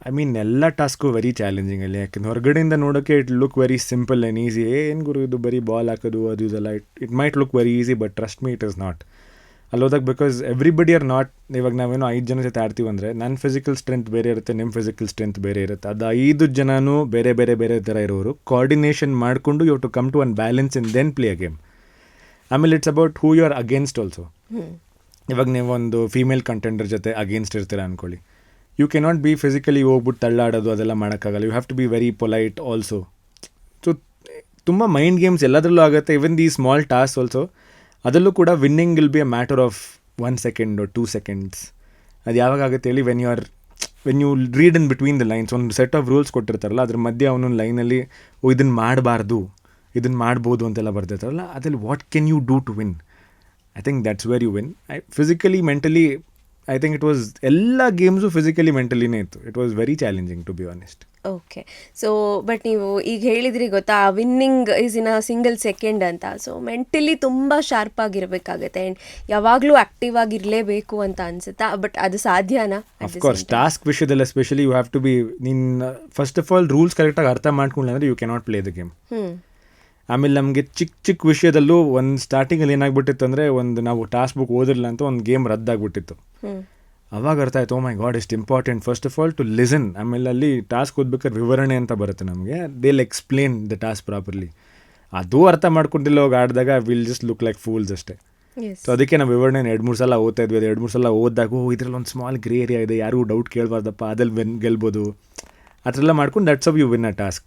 I mean ಎಲ್ಲ task very challenging ಅಲ್ಲಿ, ಯಾಕೆಂದ್ರೆ ಹೊರಗಡೆಯಿಂದ ನೋಡೋಕ್ಕೆ it look very simple and easy. ಏನು ಗುರು ಇದು ಬರೀ ಬಾಲ್ ಹಾಕೋದು ಅದು ಇದೆಲ್ಲ, it might look very easy but trust me it is not. ಅಲ್ಲಿ ಹೋದಾಗ ಬಿಕಾಸ್ ಎವ್ರಿಬಡಿ ಆರ್ ನಾಟ್, ಇವಾಗ ನಾವೇನೋ 5 ಜನ ಜೊತೆ ಆಡ್ತೀವಿ ಅಂದರೆ ನನ್ನ ಫಿಸಿಕಲ್ ಸ್ಟ್ರೆಂತ್ ಬೇರೆ ಇರುತ್ತೆ, ನಿಮ್ಮ ಫಿಸಿಕಲ್ ಸ್ಟ್ರೆಂತ್ ಬೇರೆ ಇರುತ್ತೆ. ಅದು 5 ಜನನೂ ಬೇರೆ ಬೇರೆ ಬೇರೆ ಥರ ಇರೋರು ಕೋಆರ್ಡಿನೇಷನ್ ಮಾಡಿಕೊಂಡು you to come to one balance in then play a game. ಆಮೇಲೆ it's about who you are against also. ಇವಾಗ ನೀವೊಂದು ಫೀಮೇಲ್ ಕಂಟೆಂಡರ್ ಜೊತೆ ಅಗೇನ್ಸ್ಟ್ ಇರ್ತೀರ ಅಂದ್ಕೊಳ್ಳಿ, ಯು ಕೆನಾಟ್ ಬಿ ಫಿಸಿಕಲಿ ಹೋಗ್ಬಿಟ್ಟು ತಳ್ಳಾಡೋದು ಅದೆಲ್ಲ ಮಾಡೋಕ್ಕಾಗಲ್ಲ. You have to be very polite also. So ತುಂಬ ಮೈಂಡ್ ಗೇಮ್ಸ್ ಎಲ್ಲದರಲ್ಲೂ ಆಗುತ್ತೆ, even the small task also. ಅದರಲ್ಲೂ ಕೂಡ winning will be a matter of 1 second or 2 seconds. ಅದು ಯಾವಾಗ ಆಗುತ್ತೆ ಹೇಳಿ, when you read in between the lines. ಒಂದು ಸೆಟ್ ಆಫ್ ರೂಲ್ಸ್ ಕೊಟ್ಟಿರ್ತಾರಲ್ಲ, ಅದ್ರ ಮಧ್ಯೆ ಅವನೊಂದು ಲೈನಲ್ಲಿ ಇದನ್ನು ಮಾಡಬಾರ್ದು, ಇದನ್ನು ಮಾಡ್ಬೋದು ಅಂತೆಲ್ಲ ಬರ್ತಿರ್ತಾರಲ್ಲ, ಅದ್ರಲ್ಲಿ what can you do to win? I think that's where you win. Physically mentally I think it was ಎಲ್ಲ ಗೇಮ್ಸು ಫಿಸಿಕಲಿ ಮೆಂಟಲಿನೇ ಇತ್ತು. It was very challenging to be honest. Okay. So but ನೀವು ಈಗ ಹೇಳಿದ್ರಿ ಗೊತ್ತಾ, winning is in a single second ಅಂತ. So mentally ತುಂಬ sharp ಆಗಿರಬೇಕಾಗತ್ತೆ ಆ್ಯಂಡ್ ಯಾವಾಗಲೂ ಆ್ಯಕ್ಟಿವ್ ಆಗಿರಲೇಬೇಕು ಅಂತ ಅನ್ಸುತ್ತಾ? ಬಟ್ ಅದು ಸಾಧ್ಯನಾ? ಅಫ್ಕೋರ್ಸ್ ಟಾಸ್ಕ್ ವಿಷಯದಲ್ಲಿ especially you have to B, ನೀನು ಫಸ್ಟ್ ಆಫ್ ಆಲ್ ರೂಲ್ಸ್ ಕರೆಕ್ಟಾಗಿ ಅರ್ಥ ಮಾಡ್ಕೊಂಡ್ರೆ ಅಂದರೆ you cannot play the game. ಆಮೇಲೆ ನಮಗೆ ಚಿಕ್ಕ ಚಿಕ್ಕ ವಿಷಯದಲ್ಲೂ ಒಂದು ಸ್ಟಾರ್ಟಿಂಗಲ್ಲಿ ಏನಾಗ್ಬಿಟ್ಟಿತ್ತು ಅಂದರೆ, ಒಂದು ನಾವು ಟಾಸ್ಕ್ ಬುಕ್ ಓದಿರಲಿಲ್ಲ ಅಂತ ಒಂದು ಗೇಮ್ ರದ್ದಾಗ್ಬಿಟ್ಟಿತ್ತು. ಅವಾಗ ಅರ್ಥ ಆಯ್ತು, ಓ ಮೈ ಗಾಡ್ ಇಷ್ಟು important first of all to listen. ಆಮೇಲೆ ಅಲ್ಲಿ ಟಾಸ್ಕ್ ಓದ್ಬೇಕಾದ್ರೆ ವಿವರಣೆ ಅಂತ ಬರುತ್ತೆ ನಮಗೆ, they will explain the task properly. ಅದು ಅರ್ಥ ಮಾಡ್ಕೊಂಡಿಲ್ಲ ಹೋಗಿ ಆಡಿದಾಗ will just look like fools ಅಷ್ಟೇ. ಸೊ ಅದಕ್ಕೆ ನಾವು ವಿವರಣೆ 2-3 ಸಲ ಓದ್ತಾ ಇದ್ವಿ. ಅದು 2-3 ಸಲ ಓದಿದಾಗ ಇದರಲ್ಲಿ ಒಂದು ಸ್ಮಾಲ್ ಗ್ರೇ ಏರಿಯಾ ಇದೆ, ಯಾರಿಗೂ ಡೌಟ್ ಕೇಳಬಾರ್ದಪ್ಪ, ಅದಲ್ಲಿ ಗೆಲ್ಬೋದು, ಆ ಥರ ಎಲ್ಲ ಮಾಡ್ಕೊಂಡು that's how you win a task.